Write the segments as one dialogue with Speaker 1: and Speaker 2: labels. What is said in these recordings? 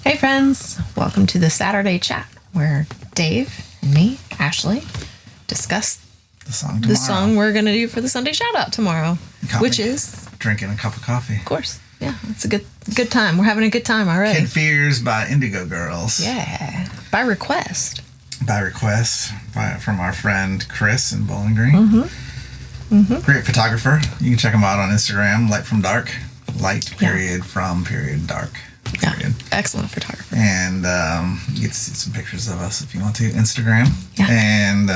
Speaker 1: Hey friends, welcome to the Saturday chat where Dave and me, Ashley, discuss the song we're going to do for the Sunday shout out tomorrow, which is
Speaker 2: drinking a cup of coffee.
Speaker 1: Of course. Yeah, it's a good time. We're having a good time already.
Speaker 2: Kid Fears by Indigo Girls.
Speaker 1: Yeah, by request.
Speaker 2: From our friend Chris in Bowling Green. Great photographer. You can check him out on Instagram, Light from Dark. Light, period, from, period, dark.
Speaker 1: Yeah, excellent photographer.
Speaker 2: And you get to see some pictures of us if you want to. Instagram.
Speaker 1: Yeah.
Speaker 2: And,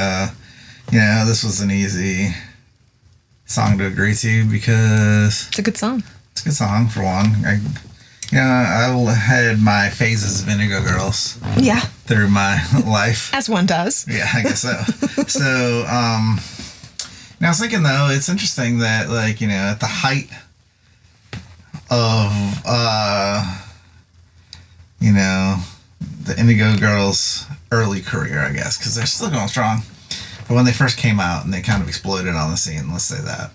Speaker 2: this was an easy song to agree to because...
Speaker 1: It's a good song.
Speaker 2: It's a good song, for one. I had my phases of Indigo Girls.
Speaker 1: Yeah.
Speaker 2: Through my life.
Speaker 1: As one does.
Speaker 2: Yeah, I guess so. So, I was thinking, though, it's interesting that, at the height of, the Indigo Girls' early career, I guess, because they're still going strong. But when they first came out and they kind of exploded on the scene, let's say that,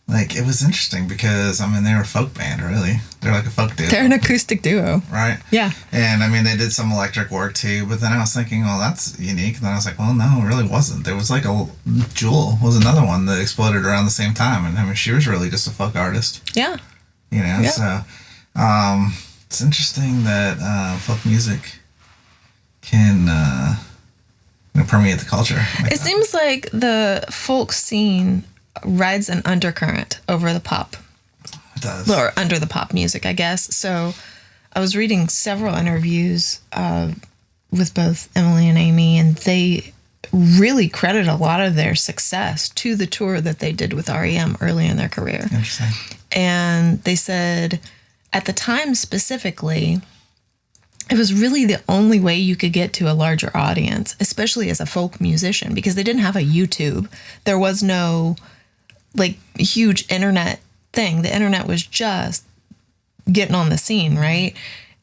Speaker 2: it was interesting because, they were a folk band, really. They're like a folk duo.
Speaker 1: They're an acoustic duo.
Speaker 2: Right?
Speaker 1: Yeah.
Speaker 2: And, they did some electric work, too. But then I was thinking, well, that's unique. And then I was like, well, no, it really wasn't. There was, Jewel was another one that exploded around the same time. And, she was really just a folk artist.
Speaker 1: Yeah.
Speaker 2: So it's interesting that folk music can permeate the culture.
Speaker 1: It seems like the folk scene rides an undercurrent over the pop.
Speaker 2: It does.
Speaker 1: Or under the pop music, I guess. So I was reading several interviews with both Emily and Amy, and they really credit a lot of their success to the tour that they did with REM early in their career.
Speaker 2: Interesting.
Speaker 1: And they said at the time specifically, it was really the only way you could get to a larger audience, especially as a folk musician, because they didn't have a YouTube. There was no huge internet thing. The internet was just getting on the scene, right?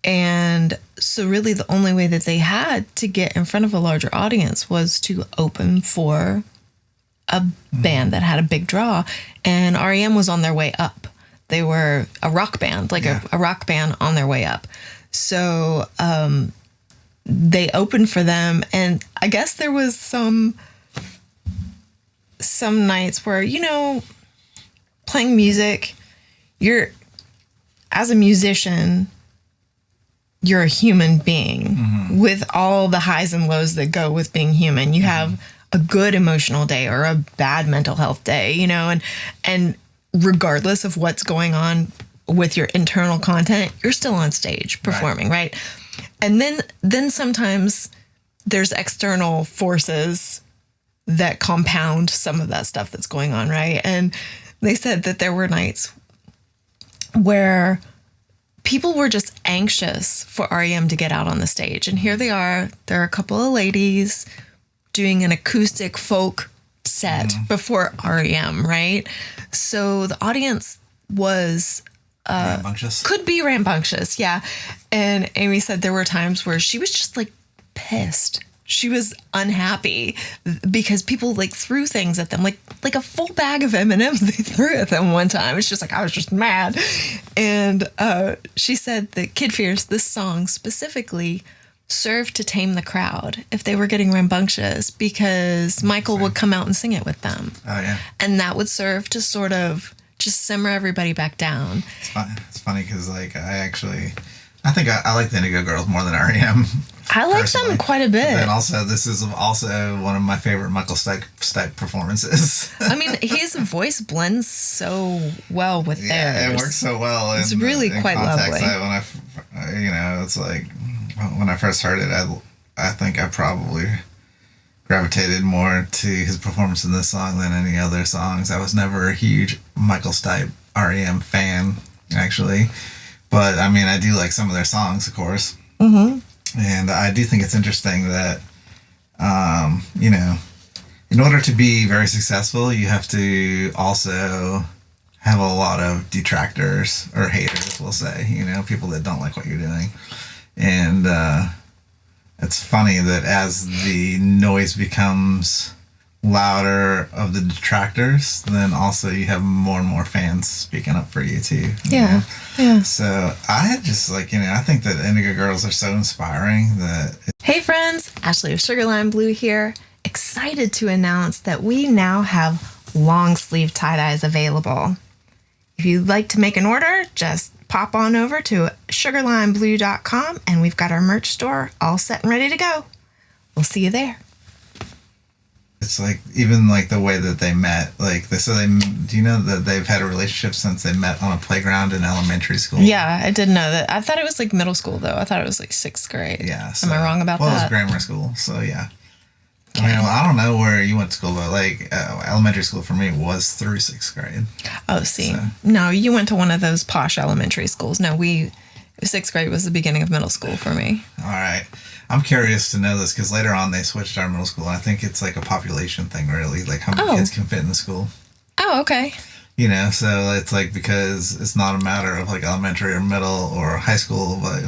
Speaker 1: And so really the only way that they had to get in front of a larger audience was to open for a band that had a big draw. And REM was on their way up. They were a rock band, a rock band on their way up. So they opened for them, and I guess there was some nights where, playing music, as a musician, you're a human being with all the highs and lows that go with being human. You have a good emotional day or a bad mental health day, and regardless of what's going on with your internal content, you're still on stage performing, right? And then sometimes there's external forces that compound some of that stuff that's going on, right? And they said that there were nights where people were just anxious for REM to get out on the stage. And here they are. There are a couple of ladies doing an acoustic folk set before REM, right? So the audience was...
Speaker 2: rambunctious.
Speaker 1: Could be rambunctious, yeah. And Amy said there were times where she was just pissed. She was unhappy because people threw things at them, like a full bag of M&Ms they threw at them one time. It's just I was just mad. And she said that Kid Fears, this song specifically, served to tame the crowd if they were getting rambunctious, because Michael would come out and sing it with them.
Speaker 2: Oh, yeah.
Speaker 1: And that would serve to sort of just simmer everybody back down.
Speaker 2: It's funny because, I think I like the Indigo Girls more than REM.
Speaker 1: I like them quite a bit.
Speaker 2: And also, this is also one of my favorite Michael Stipe performances.
Speaker 1: His voice blends so well with theirs.
Speaker 2: Yeah, it works so well.
Speaker 1: It's really quite lovely.
Speaker 2: It's when I first heard it, I think I probably gravitated more to his performance in this song than any other songs. I was never a huge Michael Stipe REM fan, actually. But, I do like some of their songs, of course. Mm-hmm. And I do think it's interesting that, in order to be very successful, you have to also have a lot of detractors or haters, we'll say, people that don't like what you're doing. And it's funny that as the noise becomes louder of the detractors, then also you have more and more fans speaking up for you too.
Speaker 1: Yeah. Yeah.
Speaker 2: So I just like, I think that Indigo Girls are so inspiring that.
Speaker 1: Hey friends, Ashley of SugarLimeBlue here. Excited to announce that we now have long sleeve tie-dyes available. If you'd like to make an order, just pop on over to SugarLimeBlue.com and we've got our merch store all set and ready to go. We'll see you there.
Speaker 2: It's like, even like the way that they met, like do you know that they've had a relationship since they met on a playground in elementary school?
Speaker 1: Yeah, I did know that. I thought it was like middle school though. I thought it was like 6th grade.
Speaker 2: Yeah.
Speaker 1: Am I wrong about that?
Speaker 2: Well, it was grammar school, so yeah. Okay. I mean, I don't know where you went to school, but like elementary school for me was through 6th grade.
Speaker 1: Oh, see. So. No, you went to one of those posh elementary schools. No, 6th grade was the beginning of middle school for me. All
Speaker 2: right. I'm curious to know this because later on they switched our middle school. And I think it's like a population thing, really, like how many kids can fit in the school.
Speaker 1: Oh, okay.
Speaker 2: So it's like, because it's not a matter of like elementary or middle or high school, but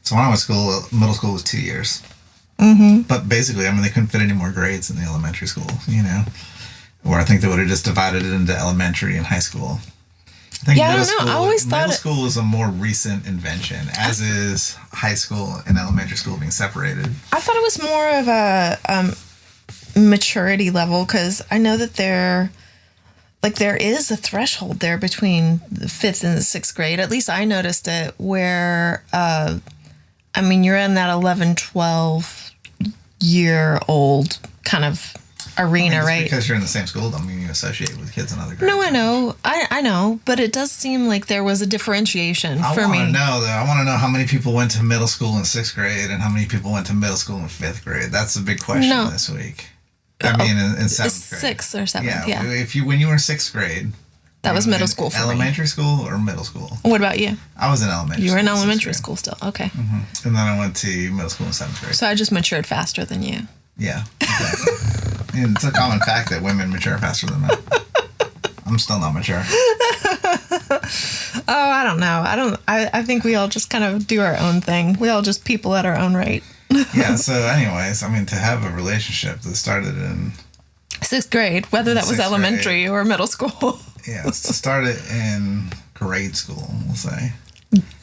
Speaker 2: so when I went to school, middle school was 2 years. Mm-hmm. But basically, I mean, they couldn't fit any more grades in the elementary school, or I think they would have just divided it into elementary and high school. I don't know. I always thought middle school is a more recent invention, as is high school and elementary school being separated.
Speaker 1: I thought it was more of a maturity level, because I know that there is a threshold there between the 5th and the 6th grade. At least I noticed it where, you're in that 11, 12-year-old kind of arena, right?
Speaker 2: Because you're in the same school doesn't mean you associate with kids in other grades.
Speaker 1: No, I know. I know. But it does seem like there was a differentiation for me.
Speaker 2: I want to know how many people went to middle school in 6th grade and how many people went to middle school in 5th grade. That's the big question this week. In 7th grade.
Speaker 1: 6th or 7th, yeah.
Speaker 2: When you were in 6th grade.
Speaker 1: That was middle school for
Speaker 2: elementary school or middle school?
Speaker 1: What about you?
Speaker 2: I was in elementary school.
Speaker 1: You were in elementary school still. Okay.
Speaker 2: Mm-hmm. And then I went to middle school in 7th grade.
Speaker 1: So I just matured faster than you.
Speaker 2: Yeah, exactly. And it's a common fact that women mature faster than men. I'm still not mature.
Speaker 1: I don't know. I think we all just kind of do our own thing. We all just people at our own rate.
Speaker 2: Yeah, so anyways, to have a relationship that started in
Speaker 1: 6th grade, whether that was elementary or middle school.
Speaker 2: Yeah, to start it in grade school, we'll say.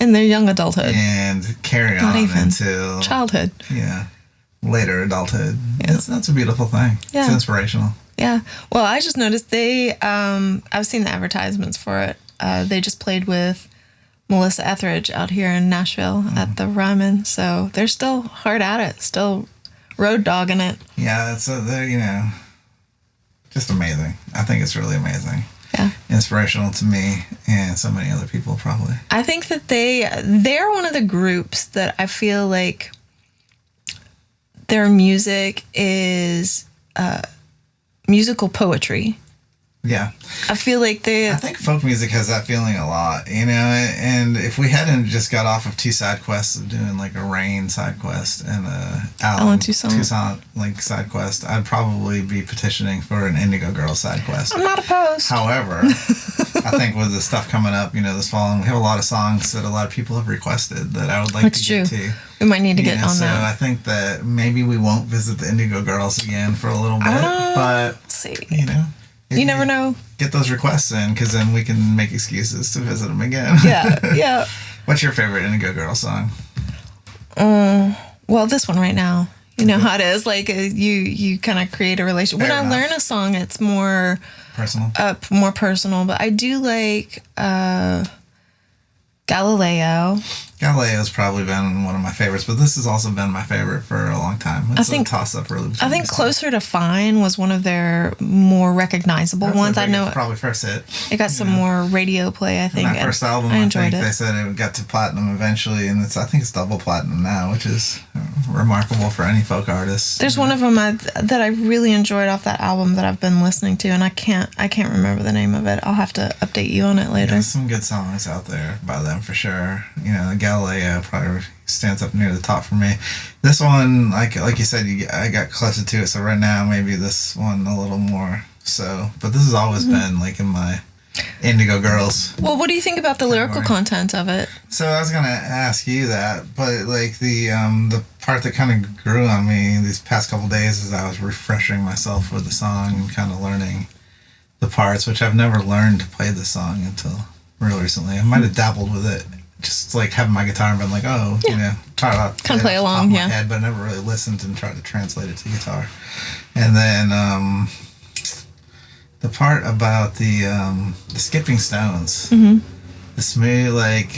Speaker 1: In their young adulthood.
Speaker 2: And carry on until
Speaker 1: childhood.
Speaker 2: Yeah. Later adulthood. Yeah. That's a beautiful thing. Yeah. It's inspirational.
Speaker 1: Yeah. Well, I just noticed I've seen the advertisements for it. They just played with Melissa Etheridge out here in Nashville at the Ryman. So they're still hard at it, still road dogging it.
Speaker 2: Yeah. So they're, just amazing. I think it's really amazing.
Speaker 1: Yeah.
Speaker 2: Inspirational to me and so many other people probably.
Speaker 1: I think that they're one of the groups that I feel like their music is musical poetry.
Speaker 2: Yeah.
Speaker 1: I feel like
Speaker 2: I think folk music has that feeling a lot, and if we hadn't just got off of 2 side quests of doing like a Rain side quest and a Tucson like side quest, I'd probably be petitioning for an Indigo Girls side quest.
Speaker 1: I'm not opposed.
Speaker 2: However, I think with the stuff coming up, this fall, and we have a lot of songs that a lot of people have requested that I would like to get to.
Speaker 1: We might need to get on that.
Speaker 2: So I think that maybe we won't visit the Indigo Girls again for a little bit, but
Speaker 1: let's see.
Speaker 2: You
Speaker 1: never know.
Speaker 2: Get those requests in, because then we can make excuses to visit them again.
Speaker 1: Yeah.
Speaker 2: What's your favorite Indigo Girl song?
Speaker 1: Well, this one right now. You know how it is. Like you kind of create a relationship. When I learn a song, it's more
Speaker 2: personal.
Speaker 1: More personal. But I do like Galileo.
Speaker 2: Galileo's probably been one of my favorites, but this has also been my favorite for a long time. It's a toss-up, really.
Speaker 1: I think Closer to Fine was one of their more recognizable ones. I know
Speaker 2: probably first hit.
Speaker 1: It got some more radio play, I think.
Speaker 2: That first album, I think they said it got to platinum eventually, and I think it's double platinum now, which is remarkable for any folk artist.
Speaker 1: There's one of them that I really enjoyed off that album that I've been listening to, and I can't remember the name of it. I'll have to update you on it later.
Speaker 2: There's some good songs out there by them for sure. Galileo probably stands up near the top for me. This one, like you said, I got closer to it, so right now maybe this one a little more so. But this has always been like in my Indigo Girls.
Speaker 1: Well, what do you think about the lyrical content of it?
Speaker 2: So I was gonna ask you that, but like the part that kind of grew on me these past couple days is I was refreshing myself with the song and kind of learning the parts, which I've never learned to play the song until real recently. I might have dabbled with it, just like having my guitar and been like, oh, you know, try to
Speaker 1: kind of play along, yeah.
Speaker 2: Head, but never really listened and tried to translate it to guitar. And then the part about the skipping stones, the smooth, like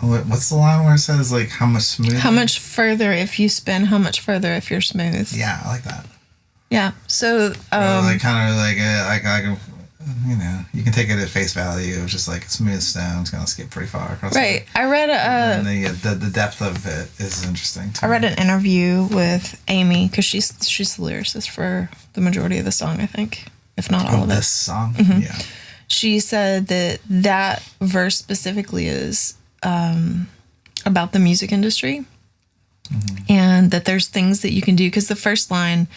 Speaker 2: what's the line where it says like how much smooth?
Speaker 1: How much further if you spin? How much further if you're smooth?
Speaker 2: Yeah, I like that.
Speaker 1: Yeah. So
Speaker 2: like kind of like you know, you can take it at face value of just like a smooth stone. It's gonna skip pretty far across.
Speaker 1: Right. I read
Speaker 2: and the depth of it is interesting.
Speaker 1: I read an interview with Amy because she's the lyricist for the majority of the song, I think, if not all of it.
Speaker 2: This song, yeah.
Speaker 1: She said that verse specifically is about the music industry, and that there's things that you can do, because the first line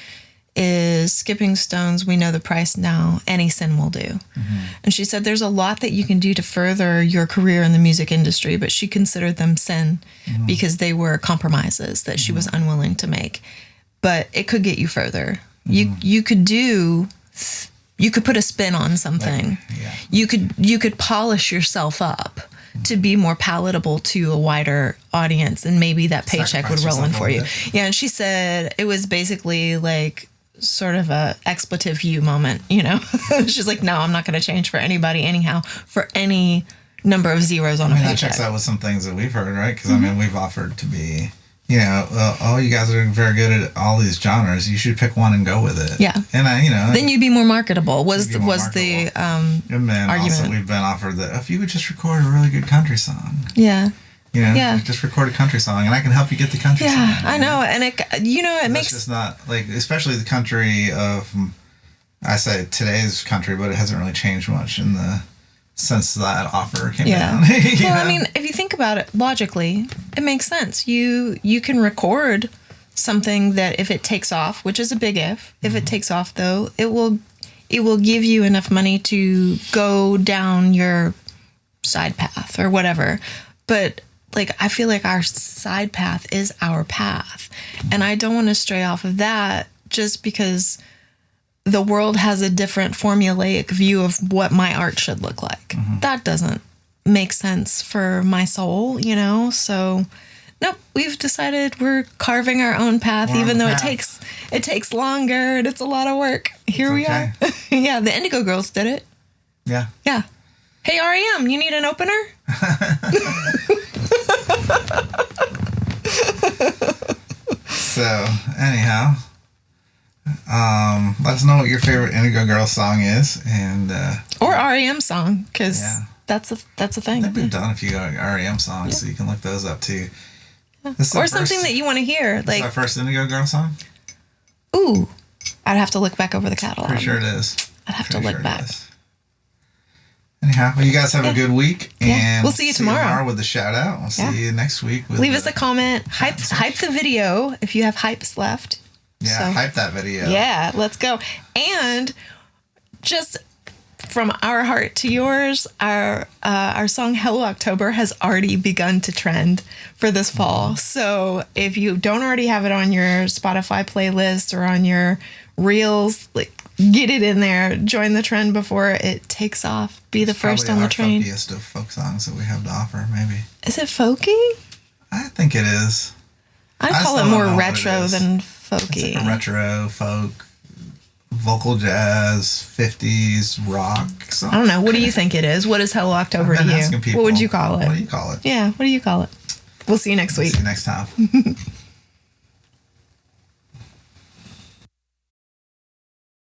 Speaker 1: is skipping stones, we know the price now, any sin will do. And she said there's a lot that you can do to further your career in the music industry, but she considered them sin because they were compromises that she was unwilling to make. But it could get you further. You could put a spin on something. You could polish yourself up to be more palatable to a wider audience, and maybe that paycheck would roll in for you. Yeah, and she said it was basically like sort of a expletive you moment, you know? She's like, no, I'm not going to change for anybody anyhow, for any number of zeros on a paycheck. That checks
Speaker 2: out with some things that we've heard, right? Because, I mean, we've offered to be, you know, oh, you guys are very good at all these genres. You should pick one and go with it.
Speaker 1: Yeah.
Speaker 2: And, you know.
Speaker 1: Then you'd be more marketable, was the
Speaker 2: and then
Speaker 1: argument.
Speaker 2: Also, we've been offered that if you would just record a really good country song.
Speaker 1: Yeah.
Speaker 2: You know, just record a country song, and I can help you get the country song.
Speaker 1: Yeah, I know, and it makes...
Speaker 2: It's just not, like, especially the country of, I say today's country, but it hasn't really changed much in the since that offer came down.
Speaker 1: Well,
Speaker 2: know?
Speaker 1: I mean, if you think about it logically, it makes sense. You can record something that if it takes off, which is a big if it takes off, though, it will give you enough money to go down your side path or whatever. But like, I feel like our side path is our path. And I don't want to stray off of that just because the world has a different formulaic view of what my art should look like. That doesn't make sense for my soul, you know? So, nope, we've decided we're carving our own path, even though it takes longer and it's a lot of work. Here we are. Yeah, the Indigo Girls did it.
Speaker 2: Yeah.
Speaker 1: Yeah. Hey, REM, you need an opener?
Speaker 2: So, anyhow, let us know what your favorite Indigo Girls song is, and
Speaker 1: or REM song, because that's a thing.
Speaker 2: I think we've done a few REM songs, so you can look those up too.
Speaker 1: Or something that you want to hear, like
Speaker 2: this is our first Indigo Girl song.
Speaker 1: Ooh, I'd have to look back over the catalog.
Speaker 2: Pretty sure it is.
Speaker 1: I'd have to look back.
Speaker 2: Anyhow, well, you guys have a good week, and
Speaker 1: we'll see you tomorrow
Speaker 2: with the shout out. We'll see you next week.
Speaker 1: Leave us a comment. Hype the video if you have hypes left.
Speaker 2: Yeah, hype that video.
Speaker 1: Yeah, let's go. And just from our heart to yours, our song Hello October has already begun to trend for this fall. So if you don't already have it on your Spotify playlist or on your Reels, like, get it in there. Join the trend before it takes off. Be the first on the train.
Speaker 2: It's probably our folkiest of folk songs that we have to offer, maybe.
Speaker 1: Is it folky?
Speaker 2: I think it is.
Speaker 1: I call it more retro than folky.
Speaker 2: It's like a retro, folk, vocal jazz, 50s, rock song.
Speaker 1: I don't know. What do you think it is? What is Hello October to you?
Speaker 2: People,
Speaker 1: what would you call it?
Speaker 2: What do you call it?
Speaker 1: Yeah, what do you call it? We'll see you next week.
Speaker 2: See you next time.